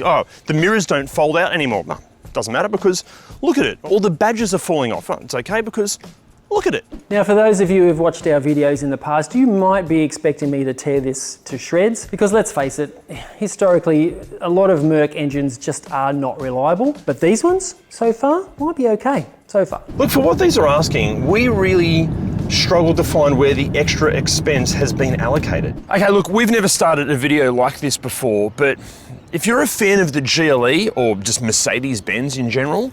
Oh, the mirrors don't fold out anymore. No, doesn't matter because look at it. All the badges are falling off. Oh, it's okay because look at it. Now, for those of you who've watched our videos in the past, you might be expecting me to tear this to shreds because let's face it, historically, a lot of Merc engines just are not reliable, but these ones, so far, might be okay, so far. Look, for what these are asking, we really struggled to find where the extra expense has been allocated. Okay, look, we've never started a video like this before, but if you're a fan of the GLE or just Mercedes-Benz in general,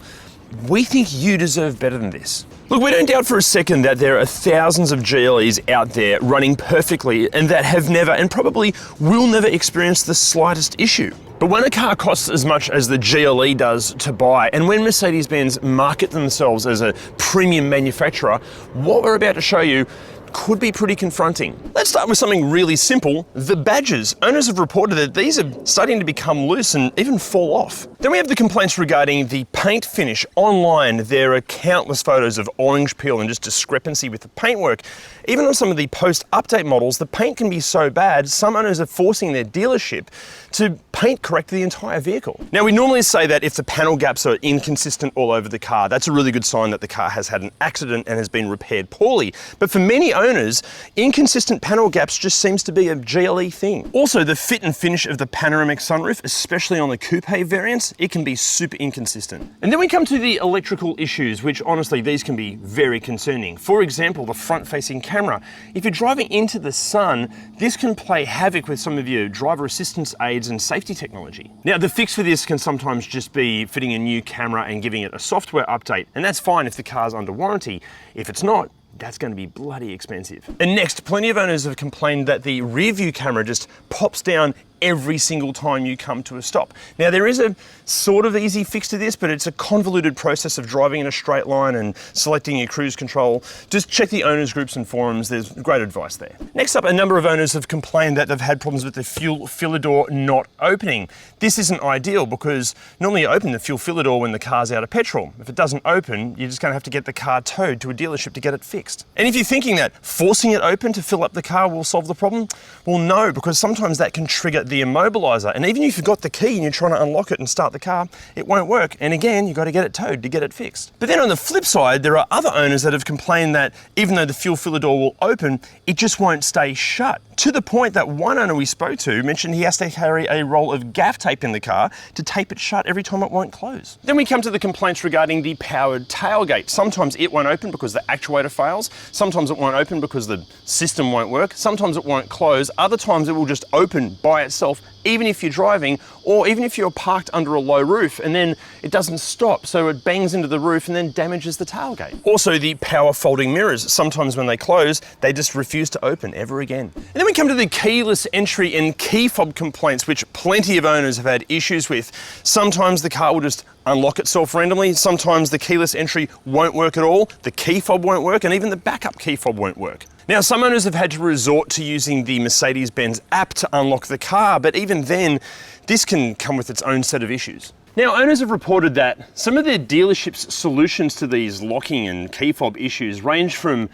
we think you deserve better than this. Look, we don't doubt for a second that there are thousands of GLEs out there running perfectly and that have never and probably will never experience the slightest issue. But when a car costs as much as the GLE does to buy, and when Mercedes-Benz market themselves as a premium manufacturer, what we're about to show you could be pretty confronting. Let's start with something really simple, the badges. Owners have reported that these are starting to become loose and even fall off. Then we have the complaints regarding the paint finish. Online, there are countless photos of orange peel and just discrepancy with the paintwork. Even on some of the post-update models, the paint can be so bad, some owners are forcing their dealership to paint correct the entire vehicle. Now, we normally say that if the panel gaps are inconsistent all over the car, that's a really good sign that the car has had an accident and has been repaired poorly. But for many owners, inconsistent panel gaps just seems to be a GLE thing. Also, the fit and finish of the panoramic sunroof, especially on the coupe variants, it can be super inconsistent. And then we come to the electrical issues, which honestly, these can be very concerning. For example, the front-facing camera. If you're driving into the sun, this can play havoc with some of your driver assistance aids and safety technology. Now, the fix for this can sometimes just be fitting a new camera and giving it a software update, and that's fine if the car's under warranty. If it's not, that's going to be bloody expensive. And next, plenty of owners have complained that the rear view camera just pops down every single time you come to a stop. Now, there is a sort of easy fix to this, but it's a convoluted process of driving in a straight line and selecting your cruise control. Just check the owners groups and forums, there's great advice there. Next up, a number of owners have complained that they've had problems with the fuel filler door not opening. This isn't ideal because normally you open the fuel filler door when the car's out of petrol. If it doesn't open, you're just going to have to get the car towed to a dealership to get it fixed. And if you're thinking that forcing it open to fill up the car will solve the problem, well, no, because sometimes that can trigger the immobilizer, and even if you've got the key and you're trying to unlock it and start the car, it won't work, and again, you've got to get it towed to get it fixed. But then on the flip side, there are other owners that have complained that even though the fuel filler door will open, it just won't stay shut, to the point that one owner we spoke to mentioned he has to carry a roll of gaff tape in the car to tape it shut every time it won't close. Then we come to the complaints regarding the powered tailgate. Sometimes it won't open because the actuator fails, sometimes it won't open because the system won't work, sometimes it won't close, other times it will just open by itself even if you're driving, or even if you're parked under a low roof, and then it doesn't stop, so it bangs into the roof and then damages the tailgate. Also, the power folding mirrors. Sometimes when they close, they just refuse to open ever again. And then we come to the keyless entry and key fob complaints, which plenty of owners have had issues with. Sometimes the car will just unlock itself randomly. Sometimes the keyless entry won't work at all. The key fob won't work, and even the backup key fob won't work. Now, some owners have had to resort to using the Mercedes-Benz app to unlock the car, but even then, this can come with its own set of issues. Now, owners have reported that some of their dealerships' solutions to these locking and key fob issues range from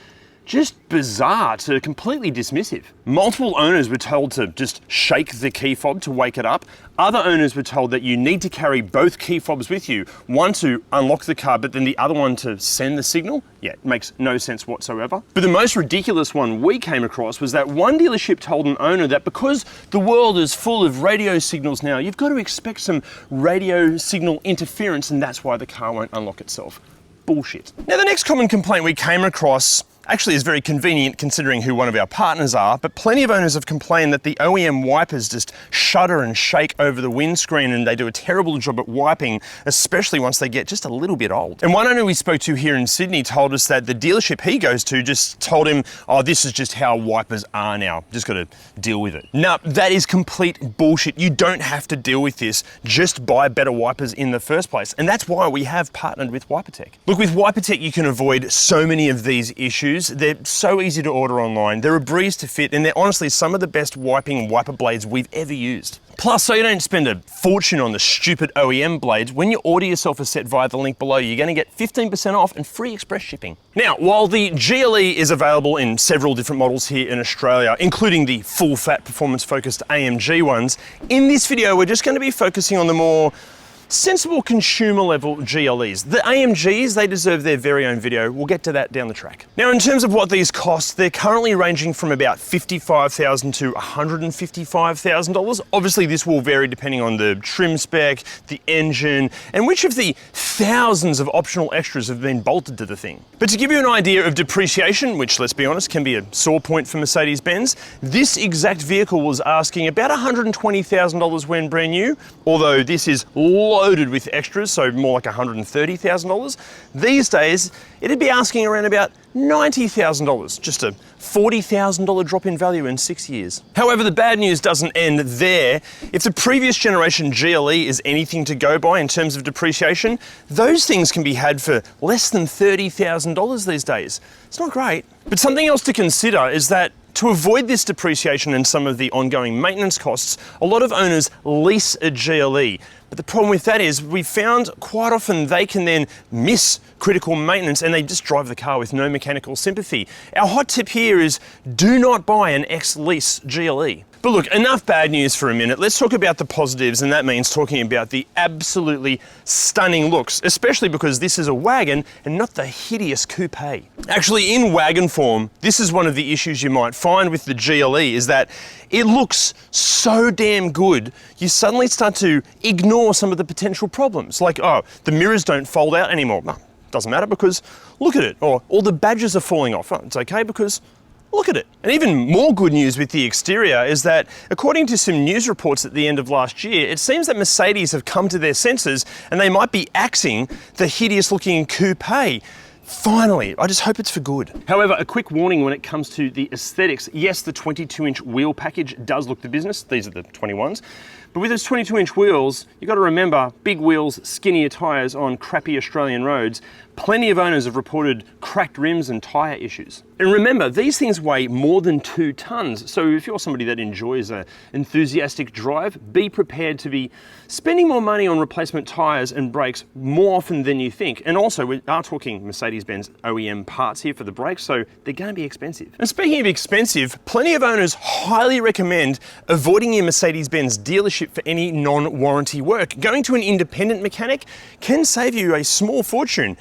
just bizarre to completely dismissive. Multiple owners were told to just shake the key fob to wake it up. Other owners were told that you need to carry both key fobs with you, one to unlock the car, but then the other one to send the signal. Yeah, it makes no sense whatsoever. But the most ridiculous one we came across was that one dealership told an owner that because the world is full of radio signals now, you've got to expect some radio signal interference, and that's why the car won't unlock itself. Bullshit. Now, the next common complaint we came across actually is very convenient considering who one of our partners are, but plenty of owners have complained that the OEM wipers just shudder and shake over the windscreen, and they do a terrible job at wiping, especially once they get just a little bit old. And one owner we spoke to here in Sydney told us that the dealership he goes to just told him, oh, this is just how wipers are now, just got to deal with it. No, that is complete bullshit. You don't have to deal with this, just buy better wipers in the first place, and that's why we have partnered with Wipertech. Look, with Wipertech you can avoid so many of these issues. use, they're so easy to order online, they're a breeze to fit, and they're honestly some of the best wiping wiper blades we've ever used. Plus, so you don't spend a fortune on the stupid OEM blades, when you order yourself a set via the link below, you're going to get 15% off and free express shipping. Now, while the GLE is available in several different models here in Australia, including the full-fat performance-focused AMG ones, in this video we're just going to be focusing on the more sensible consumer level GLEs. The AMGs, they deserve their very own video. We'll get to that down the track. Now, in terms of what these cost, they're currently ranging from about $55,000 to $155,000. Obviously, this will vary depending on the trim spec, the engine, and which of the thousands of optional extras have been bolted to the thing. But to give you an idea of depreciation, which, let's be honest, can be a sore point for Mercedes-Benz, this exact vehicle was asking about $120,000 when brand new, although this is loaded with extras, so more like $130,000. These days, it'd be asking around about $90,000, just a $40,000 drop in value in 6 years. However, the bad news doesn't end there. If the previous generation GLE is anything to go by in terms of depreciation, those things can be had for less than $30,000 these days. It's not great. But something else to consider is that to avoid this depreciation and some of the ongoing maintenance costs, a lot of owners lease a GLE. But the problem with that is we found quite often they can then miss critical maintenance and they just drive the car with no mechanical sympathy. Our hot tip here is do not buy an ex-lease GLE. But look, enough bad news for a minute. Let's talk about the positives, and that means talking about the absolutely stunning looks, especially because this is a wagon and not the hideous coupe. Actually, in wagon form, this is one of the issues you might find with the GLE, is that it looks so damn good, you suddenly start to ignore some of the potential problems. Like, oh, the mirrors don't fold out anymore. No, doesn't matter because look at it. Or all the badges are falling off. Oh, it's okay because look at it. And even more good news with the exterior is that, according to some news reports at the end of last year, it seems that Mercedes have come to their senses and they might be axing the hideous looking coupe. Finally, I just hope it's for good. However, a quick warning when it comes to the aesthetics. Yes, the 22-inch wheel package does look the business. These are the 21s. But with those 22-inch wheels, you've got to remember, big wheels, skinnier tyres on crappy Australian roads. Plenty of owners have reported cracked rims and tyre issues. And remember, these things weigh more than 2 tons. So if you're somebody that enjoys an enthusiastic drive, be prepared to be spending more money on replacement tyres and brakes more often than you think. And also, we are talking Mercedes-Benz OEM parts here for the brakes, so they're going to be expensive. And speaking of expensive, plenty of owners highly recommend avoiding your Mercedes-Benz dealership for any non-warranty work. Going to an independent mechanic can save you a small fortune,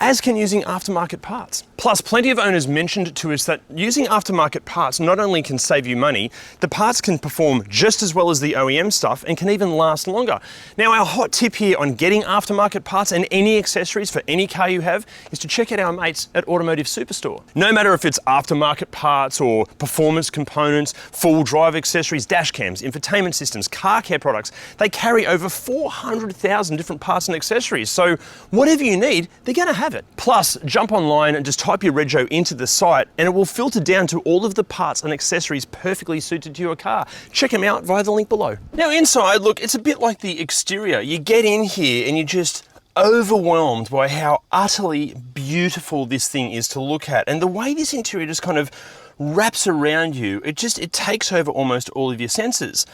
as can using aftermarket parts. Plus, plenty of owners mentioned to us that using aftermarket parts not only can save you money, the parts can perform just as well as the OEM stuff and can even last longer. Now, our hot tip here on getting aftermarket parts and any accessories for any car you have is to check out our mates at Automotive Superstore. No matter if it's aftermarket parts or performance components, full drive accessories, dash cams, infotainment systems, car care products, they carry over 400,000 different parts and accessories. So whatever you need, they're gonna have it. Plus, jump online and just type your rego into the site and it will filter down to all of the parts and accessories perfectly suited to your car. Check them out via the link below. Now inside, look, it's a bit like the exterior. You get in here and you're just overwhelmed by how utterly beautiful this thing is to look at. And the way this interior just kind of wraps around you, it takes over almost all of your senses.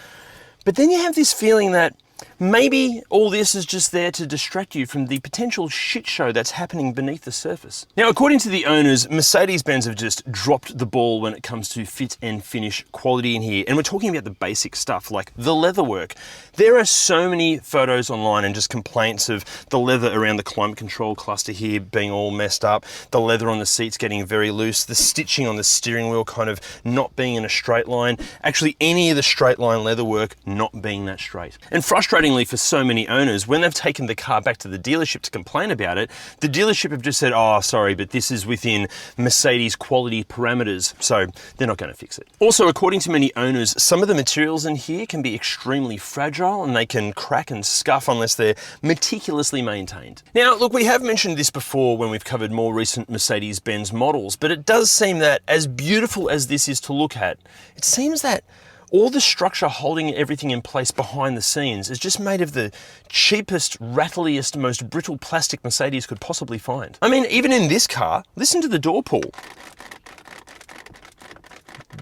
But then you have this feeling that maybe all this is just there to distract you from the potential shit show that's happening beneath the surface. Now, according to the owners, Mercedes-Benz have just dropped the ball when it comes to fit and finish quality in here. And we're talking about the basic stuff like the leatherwork. There are so many photos online and just complaints of the leather around the climate control cluster here being all messed up, the leather on the seats getting very loose, the stitching on the steering wheel kind of not being in a straight line, actually any of the straight line leatherwork not being that straight. And frustratingly for so many owners, when they've taken the car back to the dealership to complain about it, the dealership have just said, oh, sorry, but this is within Mercedes quality parameters, so they're not going to fix it. Also, according to many owners, some of the materials in here can be extremely fragile and they can crack and scuff unless they're meticulously maintained. Now, look, we have mentioned this before when we've covered more recent Mercedes-Benz models, but it does seem that as beautiful as this is to look at, it seems that all the structure holding everything in place behind the scenes is just made of the cheapest, rattliest, most brittle plastic Mercedes could possibly find. I mean, even in this car, listen to the door pull.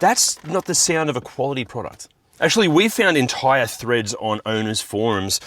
that's not the sound of a quality product. Actually, we found entire threads on owners' forums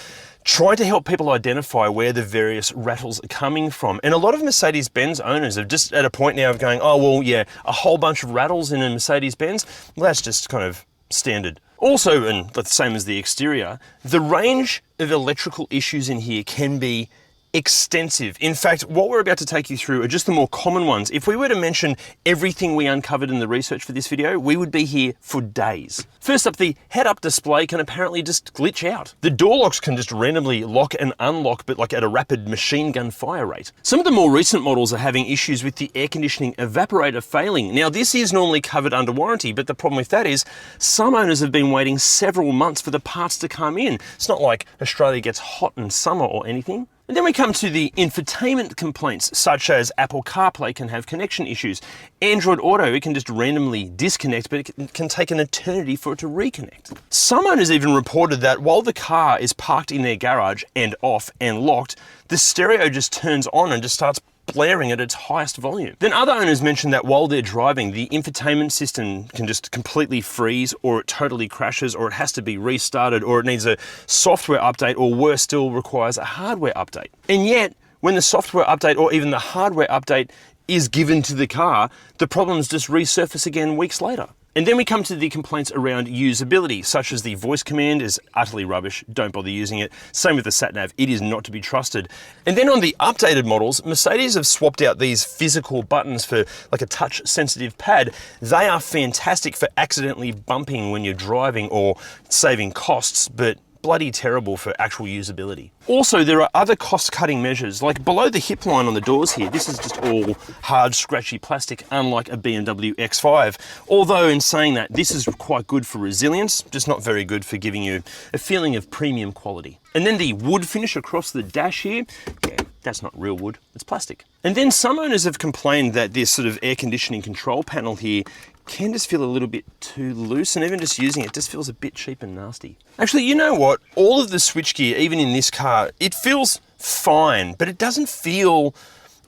trying to help people identify where the various rattles are coming from. And a lot of Mercedes-Benz owners are just at a point now of going, oh, well, yeah, a whole bunch of rattles in a Mercedes-Benz, well, that's just kind of standard. Also, and the same as the exterior, the range of electrical issues in here can be extensive. In fact, what we're about to take you through are just the more common ones. If we were to mention everything we uncovered in the research for this video, we would be here for days. First up, the head-up display can apparently just glitch out. The door locks can just randomly lock and unlock, but like at a rapid machine gun fire rate. Some of the more recent models are having issues with the air conditioning evaporator failing. Now, this is normally covered under warranty, but the problem with that is some owners have been waiting several months for the parts to come in. It's not like Australia gets hot in summer or anything. And then we come to the infotainment complaints, such as Apple CarPlay can have connection issues. Android Auto, it can just randomly disconnect, but it can take an eternity for it to reconnect. Some owners even reported that while the car is parked in their garage and off and locked, the stereo just turns on and just starts blaring at its highest volume. Then other owners mentioned that while they're driving, the infotainment system can just completely freeze, or it totally crashes, or it has to be restarted, or it needs a software update, or worse still, requires a hardware update. And yet, when the software update or even the hardware update is given to the car, the problems just resurface again weeks later. And then we come to the complaints around usability, such as the voice command is utterly rubbish, don't bother using it. Same with the sat-nav, it is not to be trusted. And then on the updated models, Mercedes have swapped out these physical buttons for like a touch-sensitive pad. They are fantastic for accidentally bumping when you're driving or saving costs, but bloody terrible for actual usability. Also, there are other cost-cutting measures, like below the hip line on the doors here, this is just all hard, scratchy plastic, unlike a BMW X5. Although, in saying that, this is quite good for resilience, just not very good for giving you a feeling of premium quality. And then the wood finish across the dash here, yeah, that's not real wood, it's plastic. And then some owners have complained that this sort of air conditioning control panel here can just feel a little bit too loose, and even just using it just feels a bit cheap and nasty. Actually, you know what? All of the switchgear, even in this car, it feels fine, but it doesn't feel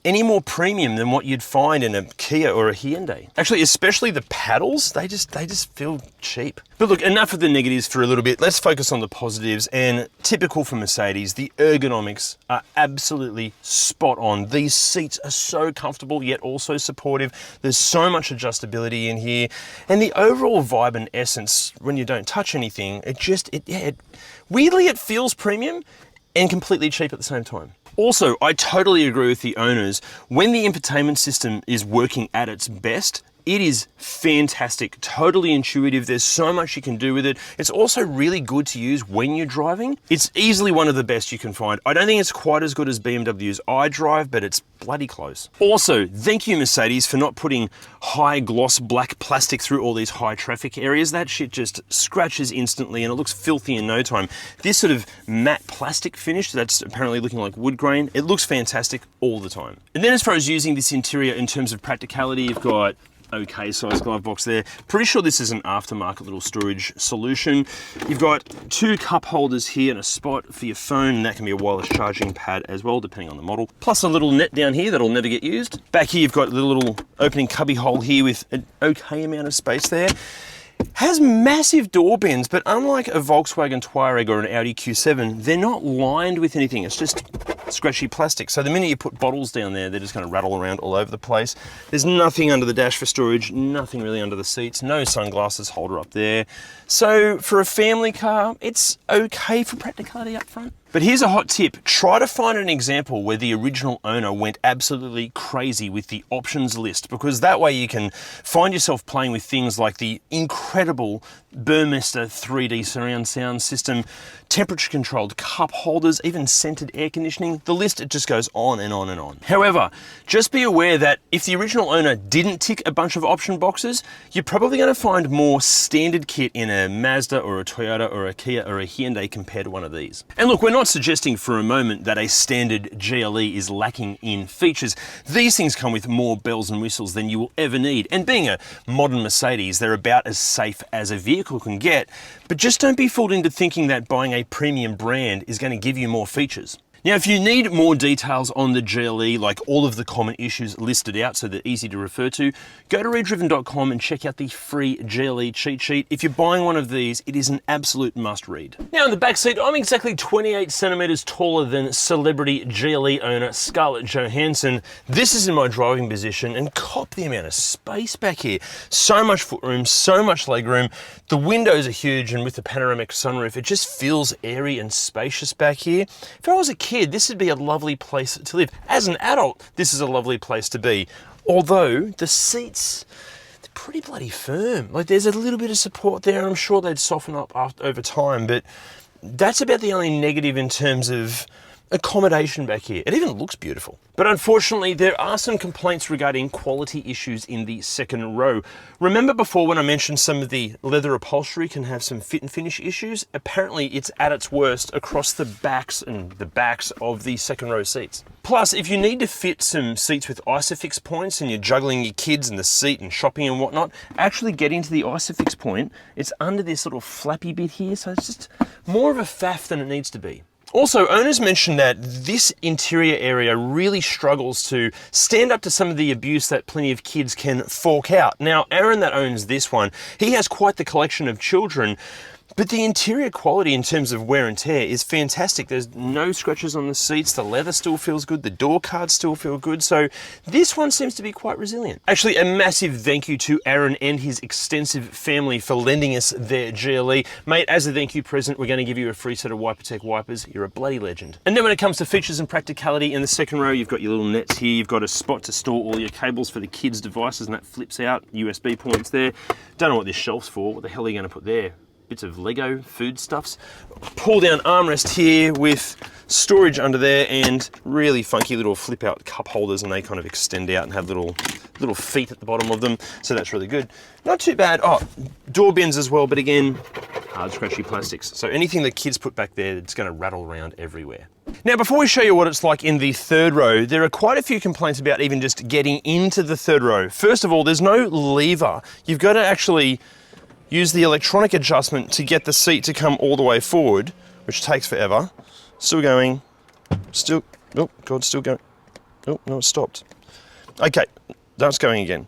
any more premium than what you'd find in a Kia or a Hyundai. Actually, especially the paddles, they just feel cheap. But look, enough of the negatives for a little bit. Let's focus on the positives, and typical for Mercedes, the ergonomics are absolutely spot on. These seats are so comfortable, yet also supportive. There's so much adjustability in here, and the overall vibe and essence, when you don't touch anything, weirdly it feels premium and completely cheap at the same time. Also, I totally agree with the owners. When the infotainment system is working at its best, it is fantastic, totally intuitive. There's so much you can do with it. It's also really good to use when you're driving. It's easily one of the best you can find. I don't think it's quite as good as BMW's iDrive, but it's bloody close. Also, thank you Mercedes for not putting high gloss black plastic through all these high traffic areas. That shit just scratches instantly and it looks filthy in no time. This sort of matte plastic finish that's apparently looking like wood grain, it looks fantastic all the time. And then as far as using this interior in terms of practicality, you've got okay size glove box there. Pretty sure this is an aftermarket little storage solution. You've got two cup holders here and a spot for your phone, and that can be a wireless charging pad as well, depending on the model. Plus a little net down here that'll never get used. Back here you've got the little opening cubby hole here with an okay amount of space there. Has massive door bends, but unlike a Volkswagen Touareg or an Audi Q7, they're not lined with anything. It's just scratchy plastic. So the minute you put bottles down there, they're just going to rattle around all over the place. There's nothing under the dash for storage, nothing really under the seats, no sunglasses holder up there. So for a family car, it's okay for practicality up front. But here's a hot tip. Try to find an example where the original owner went absolutely crazy with the options list, because that way you can find yourself playing with things like the incredible Burmester 3D surround sound system, temperature controlled cup holders, even scented air conditioning. The list, it just goes on and on and on. However, just be aware that if the original owner didn't tick a bunch of option boxes, you're probably going to find more standard kit in a Mazda or a Toyota or a Kia or a Hyundai compared to one of these. And look, we're not suggesting for a moment that a standard GLE is lacking in features. These things come with more bells and whistles than you will ever need. And being a modern Mercedes, they're about as safe as a vehicle can get. But just don't be fooled into thinking that buying a premium brand is going to give you more features. Now, if you need more details on the GLE, like all of the common issues listed out so they're easy to refer to, go to ReDriven.com and check out the free GLE cheat sheet. If you're buying one of these, it is an absolute must read. Now in the back seat, I'm exactly 28 centimeters taller than celebrity GLE owner Scarlett Johansson. This is in my driving position, and cop the amount of space back here. So much footroom, so much legroom. The windows are huge, and with the panoramic sunroof, it just feels airy and spacious back here. If I was a kid, this would be a lovely place to live. As an adult, this is a lovely place to be. Although the seats, they're pretty bloody firm. Like, there's a little bit of support there. I'm sure they'd soften up over time, but that's about the only negative in terms of accommodation back here. It even looks beautiful. But unfortunately, there are some complaints regarding quality issues in the second row. Remember before when I mentioned some of the leather upholstery can have some fit and finish issues? Apparently it's at its worst across the backs of the second row seats. Plus, if you need to fit some seats with ISOFIX points and you're juggling your kids in the seat and shopping and whatnot, actually getting to the ISOFIX point, it's under this little flappy bit here, so it's just more of a faff than it needs to be. Also, owners mentioned that this interior area really struggles to stand up to some of the abuse that plenty of kids can fork out. Now, Aaron, that owns this one, he has quite the collection of children, but the interior quality in terms of wear and tear is fantastic. There's no scratches on the seats, the leather still feels good, the door cards still feel good, so this one seems to be quite resilient. Actually, a massive thank you to Aaron and his extensive family for lending us their GLE. Mate, as a thank you present, we're going to give you a free set of Wipertech wipers. You're a bloody legend. And then when it comes to features and practicality, in the second row, you've got your little nets here, you've got a spot to store all your cables for the kids' devices, and that flips out, USB points there. Don't know what this shelf's for. What the hell are you going to put there? Bits of Lego foodstuffs. Pull down armrest here with storage under there and really funky little flip out cup holders, and they kind of extend out and have little feet at the bottom of them. So that's really good. Not too bad. Oh, door bins as well, but again, hard scratchy plastics. So anything the kids put back there, it's going to rattle around everywhere. Now, before we show you what it's like in the third row, there are quite a few complaints about even just getting into the third row. First of all, there's no lever. You've got to actually use the electronic adjustment to get the seat to come all the way forward, which takes forever. Still going, still, oh God, still going. Oh, no, it stopped. Okay, that's going again.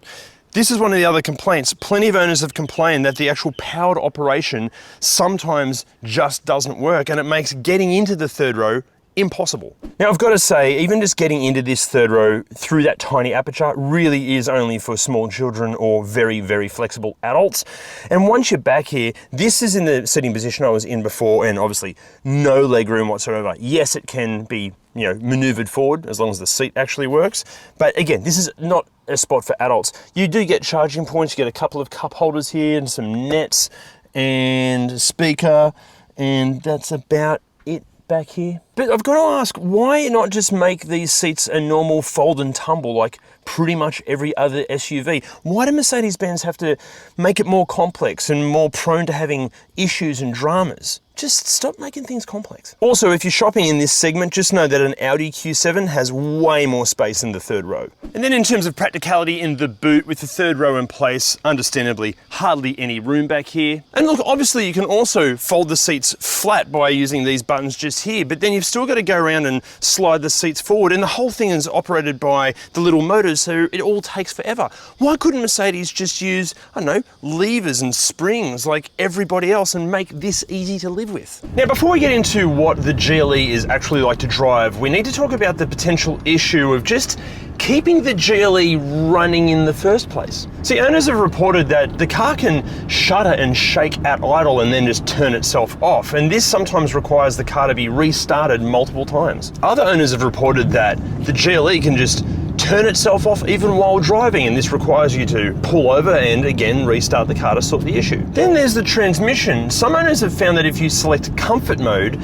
This is one of the other complaints. Plenty of owners have complained that the actual powered operation sometimes just doesn't work, and it makes getting into the third row impossible. Now, I've got to say, even just getting into this third row through that tiny aperture really is only for small children or very, very flexible adults. And once you're back here, this is in the sitting position I was in before, and obviously no leg room whatsoever. Yes, it can be, maneuvered forward as long as the seat actually works. But again, this is not a spot for adults. You do get charging points. You get a couple of cup holders here and some nets and a speaker, and that's about it back here. But I've got to ask, why not just make these seats a normal fold and tumble like pretty much every other SUV? Why do Mercedes-Benz have to make it more complex and more prone to having issues and dramas? Just stop making things complex. Also, if you're shopping in this segment, just know that an Audi Q7 has way more space in the third row. And then in terms of practicality in the boot, with the third row in place, understandably, hardly any room back here. And look, obviously you can also fold the seats flat by using these buttons just here, but then you've still got to go around and slide the seats forward, and the whole thing is operated by the little motors, so it all takes forever. Why couldn't Mercedes just use, I don't know, levers and springs like everybody else and make this easy to live with? Now, before we get into what the GLE is actually like to drive, we need to talk about the potential issue of just keeping the GLE running in the first place. See, owners have reported that the car can shudder and shake at idle and then just turn itself off, and this sometimes requires the car to be restarted multiple times. Other owners have reported that the GLE can just turn itself off even while driving, and this requires you to pull over and again restart the car to sort the issue. Then there's the transmission. Some owners have found that if you select comfort mode,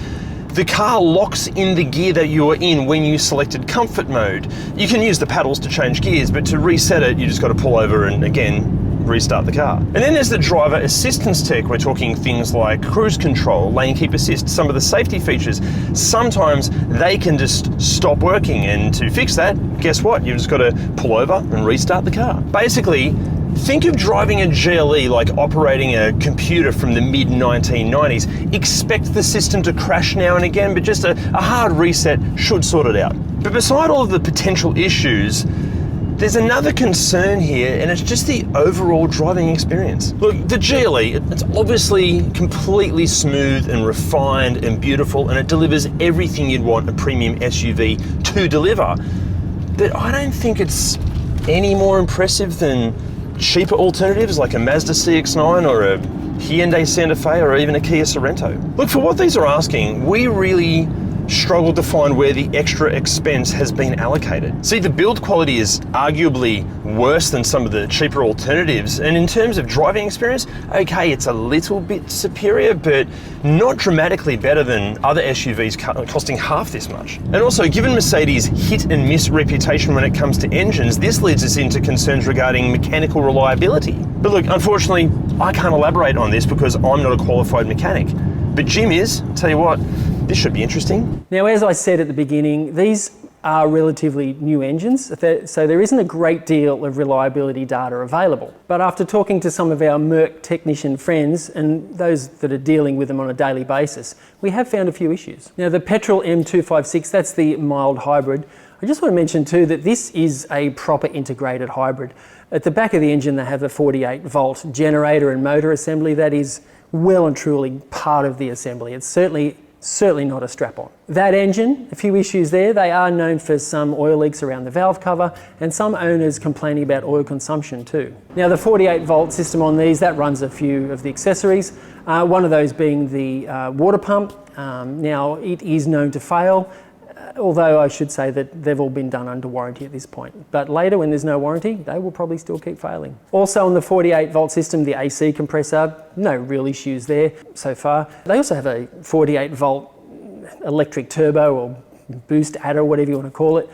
the car locks in the gear that you are in when you selected comfort mode. You can use the paddles to change gears, but to reset it, you just got to pull over and again restart the car. And then there's the driver assistance tech. We're talking things like cruise control, lane keep assist, some of the safety features. Sometimes they can just stop working, and to fix that, guess what? You've just got to pull over and restart the car. Basically, Think of driving a GLE like operating a computer from the mid-1990s. Expect the system to crash now and again, but just a hard reset should sort it out. But beside all of the potential issues, there's another concern here, and it's just the overall driving experience. Look, the GLE, it's obviously completely smooth and refined and beautiful, and it delivers everything you'd want a premium SUV to deliver. But I don't think it's any more impressive than cheaper alternatives like a Mazda CX-9 or a Hyundai Santa Fe or even a Kia Sorento. Look, for what these are asking, we really struggled to find where the extra expense has been allocated. See, the build quality is arguably worse than some of the cheaper alternatives, and in terms of driving experience, okay, it's a little bit superior, but not dramatically better than other SUVs costing half this much. And also, given Mercedes' hit and miss reputation when it comes to engines, this leads us into concerns regarding mechanical reliability. But look, unfortunately, I can't elaborate on this because I'm not a qualified mechanic. But Jim is. Tell you what, this should be interesting. Now, as I said at the beginning, these are relatively new engines, so there isn't a great deal of reliability data available. But after talking to some of our Merc technician friends and those that are dealing with them on a daily basis, we have found a few issues. Now, the petrol M256, that's the mild hybrid. I just want to mention too that this is a proper integrated hybrid. At the back of the engine, they have a 48-volt generator and motor assembly that is well and truly part of the assembly. It's certainly not a strap-on. That engine, a few issues there. They are known for some oil leaks around the valve cover and some owners complaining about oil consumption too. Now, the 48-volt system on these, that runs a few of the accessories, one of those being the water pump. Now, it is known to fail, although I should say that they've all been done under warranty at this point. But later, when there's no warranty, they will probably still keep failing. Also on the 48-volt system, the AC compressor, no real issues there so far. They also have a 48-volt electric turbo or boost adder, whatever you want to call it.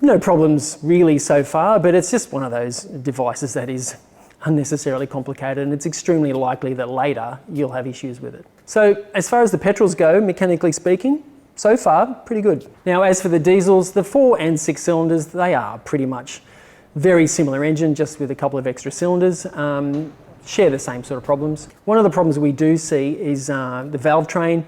No problems really so far, but it's just one of those devices that is unnecessarily complicated, and it's extremely likely that later you'll have issues with it. So as far as the petrols go, mechanically speaking, so far, pretty good. Now, as for the diesels, the 4 and 6 cylinders, they are pretty much very similar engine, just with a couple of extra cylinders, share the same sort of problems. One of the problems we do see is the valve train,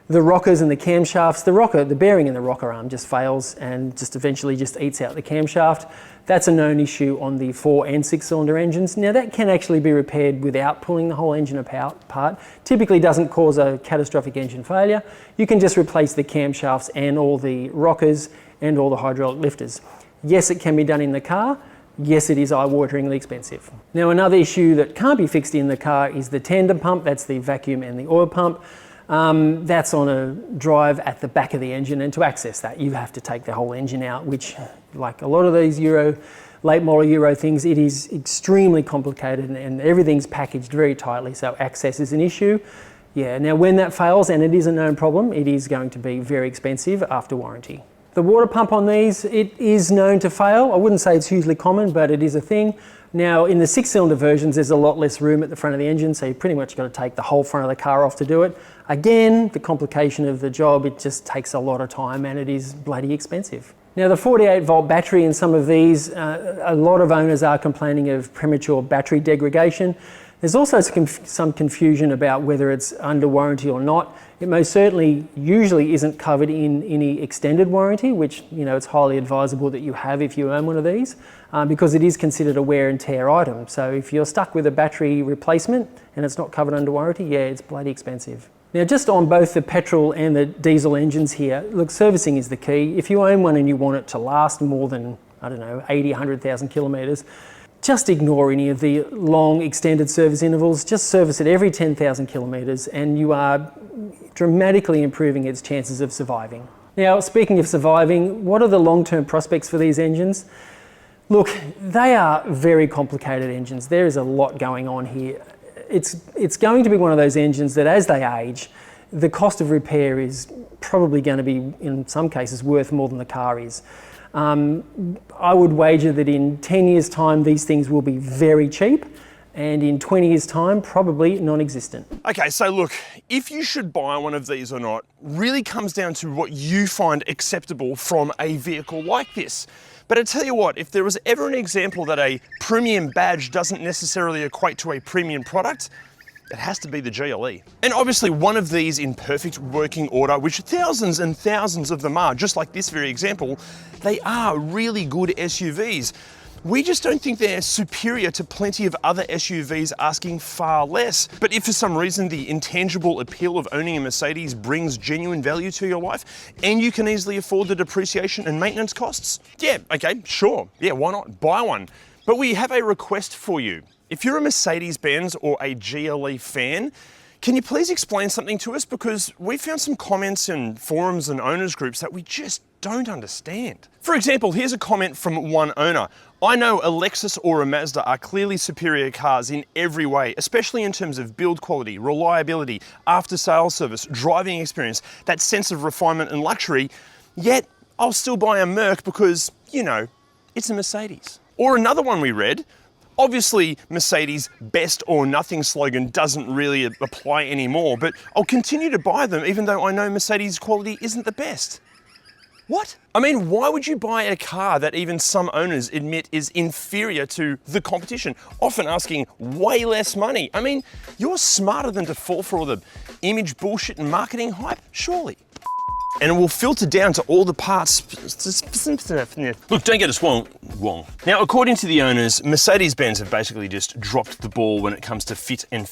the rockers and the camshafts. The bearing in the rocker arm just fails and just eventually just eats out the camshaft. That's a known issue on the 4 and 6 cylinder engines. Now, that can actually be repaired without pulling the whole engine apart. Typically doesn't cause a catastrophic engine failure. You can just replace the camshafts and all the rockers and all the hydraulic lifters. Yes, it can be done in the car. Yes, it is eye-wateringly expensive. Now, another issue that can't be fixed in the car is the tandem pump. That's the vacuum and the oil pump. That's on a drive at the back of the engine, and to access that you have to take the whole engine out, which, like a lot of these late model Euro things, it is extremely complicated and everything's packaged very tightly, so access is an issue. Yeah, now when that fails, and it is a known problem, it is going to be very expensive after warranty. The water pump on these, it is known to fail. I wouldn't say it's hugely common, but it is a thing. Now, in the 6-cylinder versions, there's a lot less room at the front of the engine, so you pretty much got to take the whole front of the car off to do it. Again, the complication of the job, it just takes a lot of time and it is bloody expensive. Now, the 48-volt battery in some of these, a lot of owners are complaining of premature battery degradation. There's also some confusion about whether it's under warranty or not. It most certainly usually isn't covered in any extended warranty, which, you know, it's highly advisable that you have if you own one of these, because it is considered a wear and tear item. So if you're stuck with a battery replacement and it's not covered under warranty, yeah, it's bloody expensive. Now, just on both the petrol and the diesel engines here, look, servicing is the key. If you own one and you want it to last more than, I don't know, 80, 100,000 kilometres, just ignore any of the long extended service intervals. Just service it every 10,000 kilometres and you are dramatically improving its chances of surviving. Now, speaking of surviving, what are the long-term prospects for these engines? Look, they are very complicated engines. There is a lot going on here. It's going to be one of those engines that as they age, the cost of repair is probably going to be, in some cases, worth more than the car is. I would wager that in 10 years' time, these things will be very cheap. and in 20 years' time, probably non-existent. Okay, so look, if you should buy one of these or not really comes down to what you find acceptable from a vehicle like this. But I tell you what, if there was ever an example that a premium badge doesn't necessarily equate to a premium product, it has to be the GLE. And obviously one of these in perfect working order, which thousands and thousands of them are, just like this very example, they are really good SUVs. We just don't think they're superior to plenty of other SUVs asking far less. But if for some reason the intangible appeal of owning a Mercedes brings genuine value to your life, and you can easily afford the depreciation and maintenance costs, yeah, okay, sure, yeah, why not? Buy one. But we have a request for you. If you're a Mercedes-Benz or a GLE fan, can you please explain something to us? Because we found some comments in forums and owners groups that we just don't understand. For example, here's a comment from one owner. I know a Lexus or a Mazda are clearly superior cars in every way, especially in terms of build quality, reliability, after-sales service, driving experience, that sense of refinement and luxury, yet I'll still buy a Merc because, you know, it's a Mercedes. Or another one we read, obviously Mercedes' best or nothing slogan doesn't really apply anymore, but I'll continue to buy them even though I know Mercedes' quality isn't the best. What? I mean, why would you buy a car that even some owners admit is inferior to the competition, often asking way less money? I mean, you're smarter than to fall for all the image bullshit and marketing hype, surely. And it will filter down to all the parts. Look, don't get us wrong. Now, according to the owners, Mercedes-Benz have basically just dropped the ball when it comes to fit and